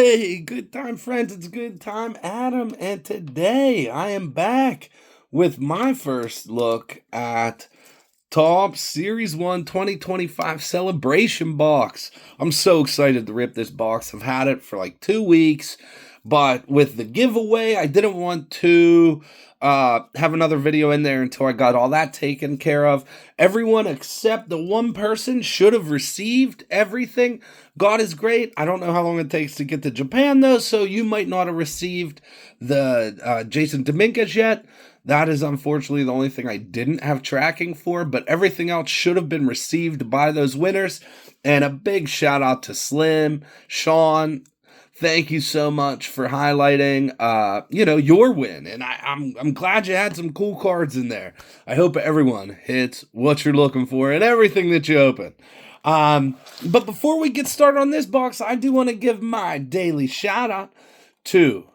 Hey, good time, friends. It's good time, Adam. And today I am back with my first look at Top Series 1 2025 Celebration Box. I'm so excited to rip this box. I've had it for like 2 weeks, but with the giveaway, I didn't want to have another video in there until I got all that taken care of. Everyone except the one person should have received everything. God is great. I don't know how long it takes to get to Japan, though, so you might not have received the Jason Dominguez yet. That is unfortunately the only thing I didn't have tracking for, but everything else should have been received by those winners. And a big shout out to Slim, Sean. Thank you so much for highlighting, your win. And I'm glad you had some cool cards in there. I hope everyone hits what you're looking for in everything that you open. But before we get started on this box, I do want to give my daily shout out to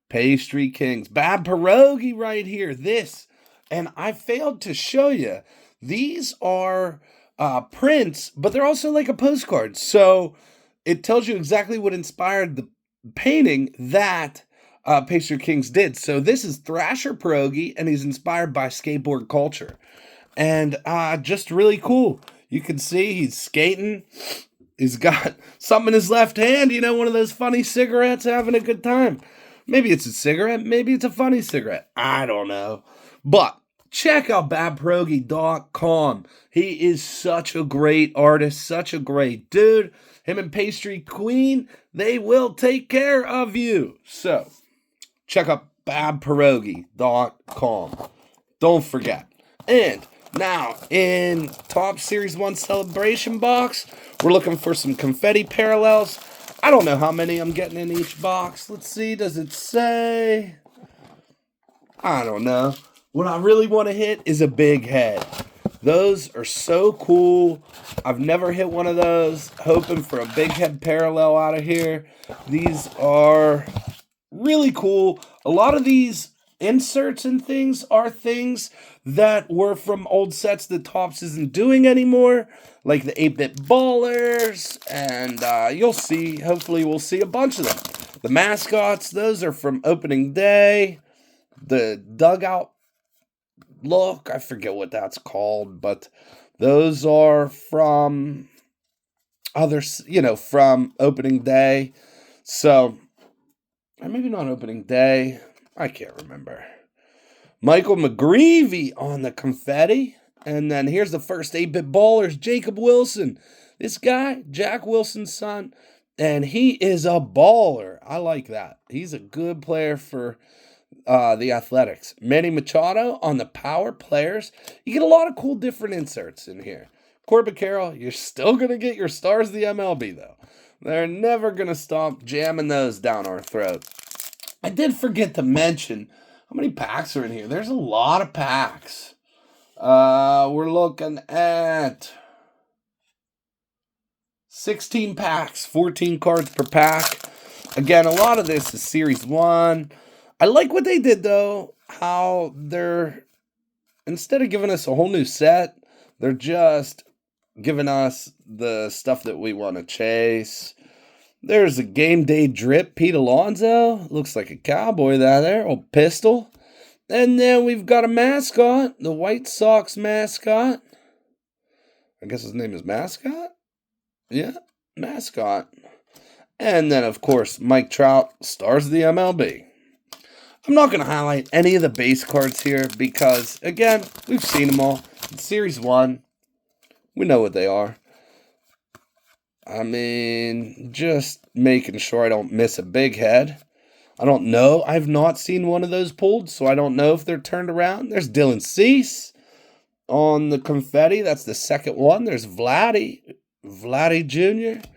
Pastry Kings. Bad pierogi right here. And I failed to show you. These are prints, but they're also like a postcard. So it tells you exactly what inspired the painting that Pastry Kings did. So this is Thrasher Pierogi, and he's inspired by skateboard culture. And just really cool. You can see he's skating. He's got something in his left hand, one of those funny cigarettes, having a good time. Maybe it's a cigarette, maybe it's a funny cigarette. I don't know. But check out badpierogi.com. He is such a great artist, such a great dude. Him and Pastry Queen, they will take care of you. So, check out badpierogi.com. Don't forget. And now, in Top Series 1 Celebration Box, we're looking for some confetti parallels. I don't know how many I'm getting in each box. Let's see, does it say? I don't know. What I really want to hit is a big head. Those are so cool. I've never hit one of those. Hoping for a big head parallel out of here. These are really cool. A lot of these inserts and things are things that were from old sets that Topps isn't doing anymore, like the 8-bit ballers, and you'll see, hopefully we'll see a bunch of them. The mascots, those are from opening day. The dugout look, I forget what that's called, but those are from others, from opening day. So, or maybe not opening day. I can't remember. Michael McGreevy on the confetti. And then here's the first 8-bit ballers, Jacob Wilson. This guy, Jack Wilson's son, and he is a baller. I like that. He's a good player for the Athletics. Manny Machado on the power players. You get a lot of cool different inserts in here. Corbett Carroll, you're still going to get your stars of the MLB, though. They're never going to stop jamming those down our throat. I did forget to mention how many packs are in here. There's a lot of packs. We're looking at 16 packs, 14 cards per pack. Again, a lot of this is Series 1. I like what they did, though, how they're, instead of giving us a whole new set, they're just giving us the stuff that we want to chase. There's a game day drip, Pete Alonso. Looks like a cowboy there, old pistol. And then we've got a mascot, the White Sox mascot. I guess his name is Mascot? Yeah, Mascot. And then, of course, Mike Trout, stars of the MLB. I'm not going to highlight any of the base cards here because, again, we've seen them all. It's Series 1. We know what they are. I mean, just making sure I don't miss a big head. I don't know. I've not seen one of those pulled, so I don't know if they're turned around. There's Dylan Cease on the confetti. That's the second one. There's Vladdy Jr.,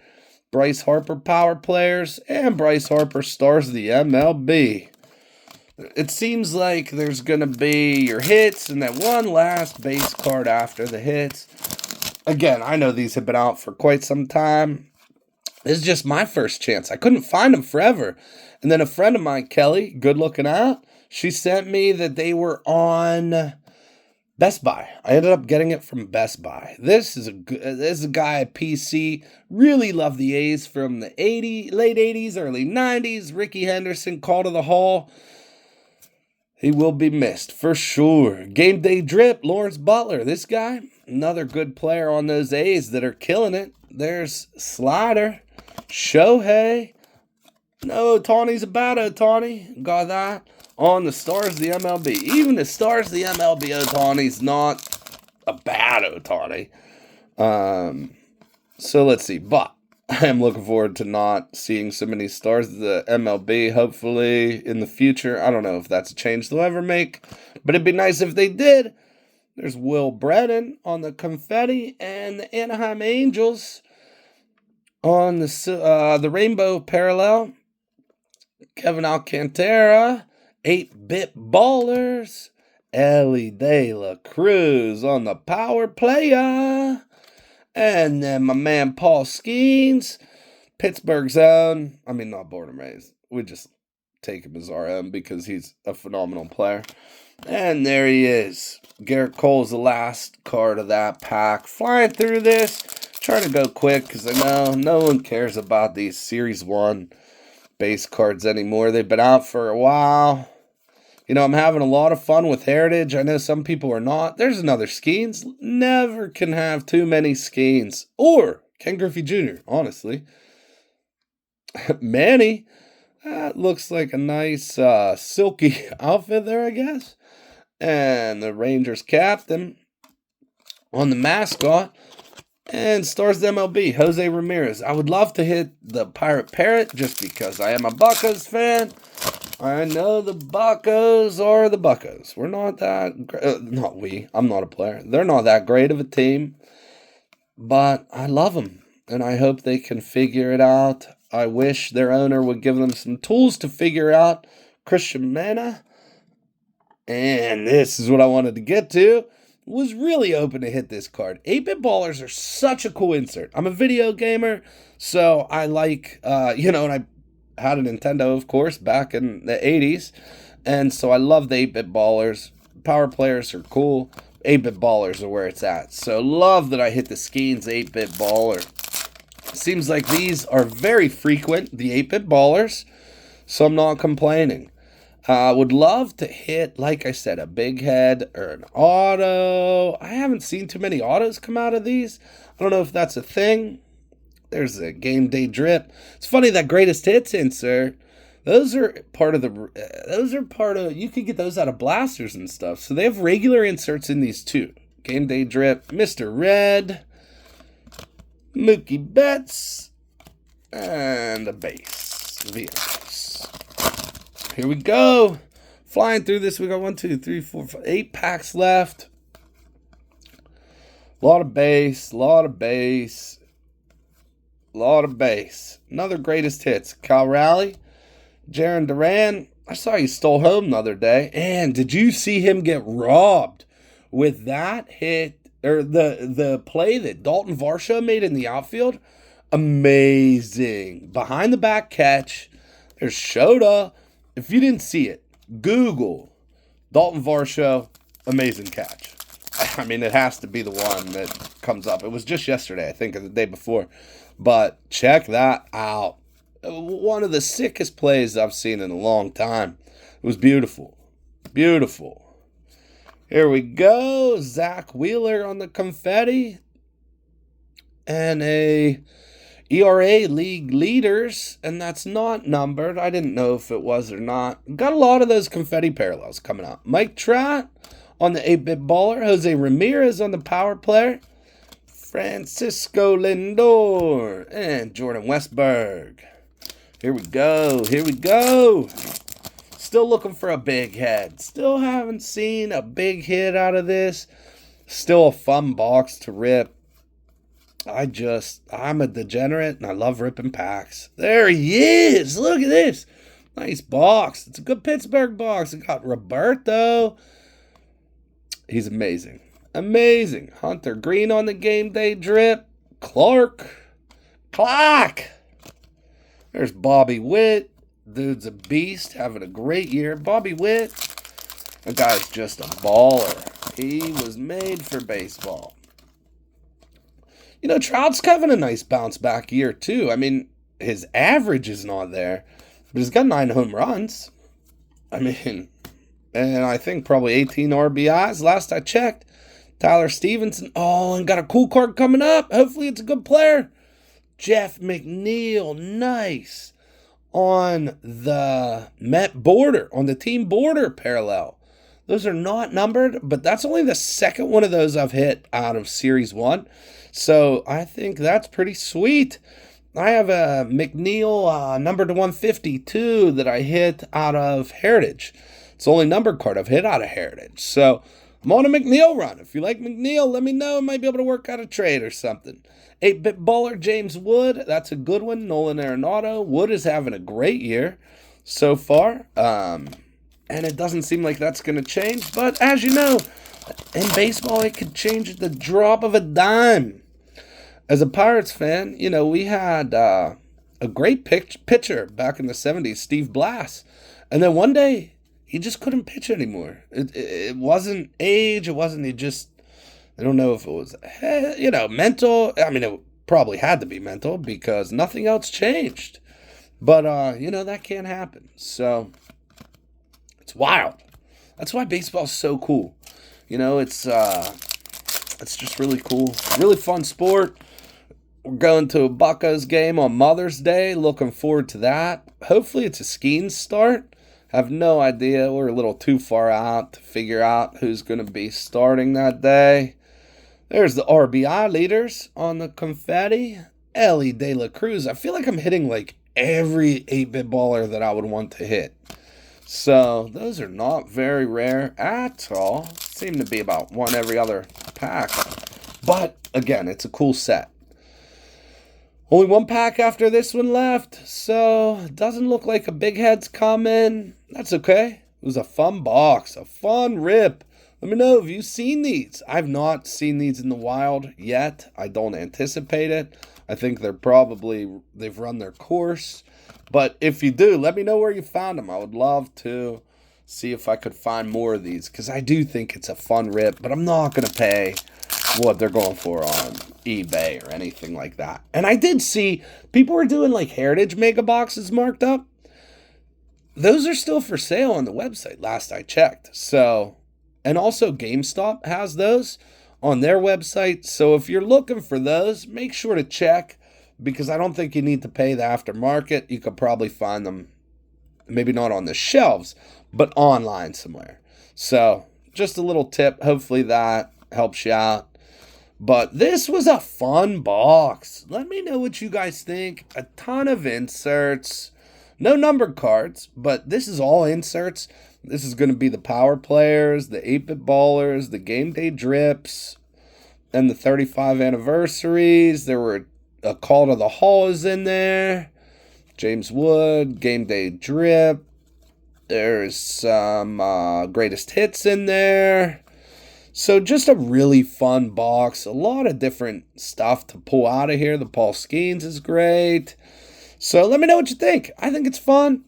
Bryce Harper power players, and Bryce Harper stars of the MLB. It seems like there's going to be your hits and that one last base card after the hits. Again, I know these have been out for quite some time. This is just my first chance. I couldn't find them forever. And then a friend of mine, Kelly, good looking out, she sent me that they were on Best Buy. I ended up getting it from Best Buy. This is a guy at PC. Really love the A's from the late 80s, early 90s. Ricky Henderson, call to the hall. He will be missed for sure. Game day drip, Lawrence Butler. This guy, another good player on those A's that are killing it. There's Slider, Shohei. No, Tawny's a bad Otani. Got that. On the Stars of the MLB. Even the Stars of the MLB Otani's not a bad Otani. So let's see. But I am looking forward to not seeing so many Stars of the MLB, hopefully, in the future. I don't know if that's a change they'll ever make, but it'd be nice if they did. There's Will Brennan on the confetti, and the Anaheim Angels on the rainbow parallel. Kevin Alcantara, 8-bit ballers. Ellie De La Cruz on the power player. And then my man Paul Skeens, Pittsburgh's own. I mean, not born and raised. We just take him as our own because he's a phenomenal player. And there he is. Garrett Cole's the last card of that pack. Flying through this. Trying to go quick because I know no one cares about these Series 1 base cards anymore. They've been out for a while. You know, I'm having a lot of fun with Heritage. I know some people are not. There's another Skeens. Never can have too many Skeens. Or Ken Griffey Jr., honestly. Manny. That looks like a nice silky outfit there, I guess. And the Rangers captain on the mascot. And Stars of the MLB, Jose Ramirez. I would love to hit the Pirate Parrot just because I am a Buccos fan. I know the Buccos are the Buccos. We're not that not we. I'm not a player. They're not that great of a team. But I love them. And I hope they can figure it out. I wish their owner would give them some tools to figure out. Christian Mena. And this is what I wanted to get to. Was really open to hit this card. 8-bit ballers are such a cool insert. I'm a video gamer, so I like, and I had a Nintendo, of course, back in the 80s, and so I love the 8-bit ballers. Power players are cool. 8-bit ballers are where it's at. So love that I hit the Skeens 8-bit baller. Seems like these are very frequent, the 8-bit ballers, so I'm not complaining. Would love to hit, like I said, a big head or an auto. I haven't seen too many autos come out of these. I don't know if that's a thing. There's a game day drip. It's funny that greatest hits insert. Those are part of you could get those out of blasters and stuff. So they have regular inserts in these too. Game day drip, Mr. Red, Mookie Betts, and a base. Vehicles. Here we go. Flying through this. We got 1, 2, 3, 4, 5, 8 packs left. A lot of base. Another greatest hits. Kyle Raleigh. Jaron Duran. I saw he stole home the other day. And did you see him get robbed with that hit? Or the play that Dalton Varsho made in the outfield? Amazing. Behind the back catch. There's Shota. If you didn't see it, Google Dalton Varsho, amazing catch. I mean, it has to be the one that comes up. It was just yesterday, I think, or the day before. But check that out. One of the sickest plays I've seen in a long time. It was beautiful. Beautiful. Here we go. Zach Wheeler on the confetti. And a ERA league leaders, and that's not numbered. I didn't know if it was or not. Got a lot of those confetti parallels coming out. Mike Trout on the 8-bit baller. Jose Ramirez on the power player. Francisco Lindor and Jordan Westberg. Here we go. Still looking for a big head. Still haven't seen a big hit out of this. Still a fun box to rip. I'm a degenerate and I love ripping packs. There he is. Look at this. Nice box. It's a good Pittsburgh box. It got Roberto. He's amazing. Amazing. Hunter Green on the game day drip. Clark. There's Bobby Witt. Dude's a beast. Having a great year. Bobby Witt. That guy's just a baller. He was made for baseball. You know, Trout's having a nice bounce back year, too. I mean, his average is not there, but he's got 9 home runs. I mean, and I think probably 18 RBIs last I checked. Tyler Stevenson, and got a cool card coming up. Hopefully it's a good player. Jeff McNeil, nice. On the Met border, on the team border parallel. Those are not numbered, but that's only the second one of those I've hit out of Series 1. So I think that's pretty sweet. I have a McNeil numbered to 152 that I hit out of Heritage. It's the only numbered card I've hit out of Heritage. So I'm on a McNeil run. If you like McNeil, let me know. I might be able to work out a trade or something. 8-bit baller James Wood. That's a good one. Nolan Arenado. Wood is having a great year so far. And it doesn't seem like that's going to change. But as you know, in baseball, it could change at the drop of a dime. As a Pirates fan, you know, we had a great pitcher back in the 70s, Steve Blass. And then one day, he just couldn't pitch anymore. It wasn't age. It wasn't, I don't know if it was, mental. I mean, it probably had to be mental because nothing else changed. But, that can't happen. So, it's wild. That's why baseball's so cool. You know, it's just really cool. Really fun sport. We're going to a Buccos game on Mother's Day. Looking forward to that. Hopefully it's a skiing start. Have no idea. We're a little too far out to figure out who's going to be starting that day. There's the RBI leaders on the confetti. Ellie De La Cruz. I feel like I'm hitting like every 8-bit baller that I would want to hit. So those are not very rare at all. Seem to be about one every other pack. But again, it's a cool set. Only one pack after this one left, so it doesn't look like a big head's coming. That's okay. It was a fun box, a fun rip. Let me know, have you seen these? I've not seen these in the wild yet. I don't anticipate it. I think they've run their course. But if you do, let me know where you found them. I would love to see if I could find more of these because I do think it's a fun rip, but I'm not going to pay what they're going for on eBay or anything like that. And I did see people were doing like Heritage mega boxes marked up. Those are still for sale on the website last I checked. So, and also GameStop has those on their website. So if you're looking for those, make sure to check because I don't think you need to pay the aftermarket. You could probably find them maybe not on the shelves, but online somewhere. So just a little tip. Hopefully that helps you out. But this was a fun box. Let me know what you guys think. A ton of inserts. No numbered cards, but this is all inserts. This is going to be the power players, the 8-bit ballers, the game day drips, and the 35 anniversaries. There were a call to the hall is in there. James Wood, game day drip. There's some greatest hits in there. So just a really fun box. A lot of different stuff to pull out of here. The Paul Skeens is great. So let me know what you think. I think it's fun.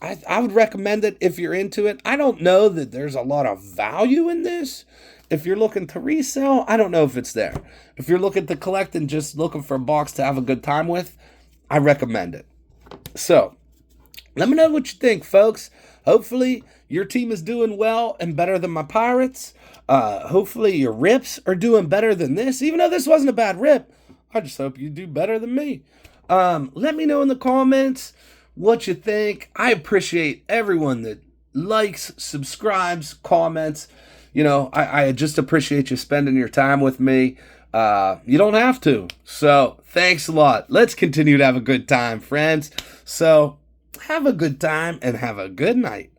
I would recommend it if you're into it. I don't know that there's a lot of value in this. If you're looking to resell, I don't know if it's there. If you're looking to collect and just looking for a box to have a good time with, I recommend it. So let me know what you think, folks. Hopefully your team is doing well and better than my Pirates. Hopefully your rips are doing better than this. Even though this wasn't a bad rip, I just hope you do better than me. Let me know in the comments what you think. I appreciate everyone that likes, subscribes, comments. You know, I just appreciate you spending your time with me. You don't have to. So thanks a lot. Let's continue to have a good time, friends. So have a good time and have a good night.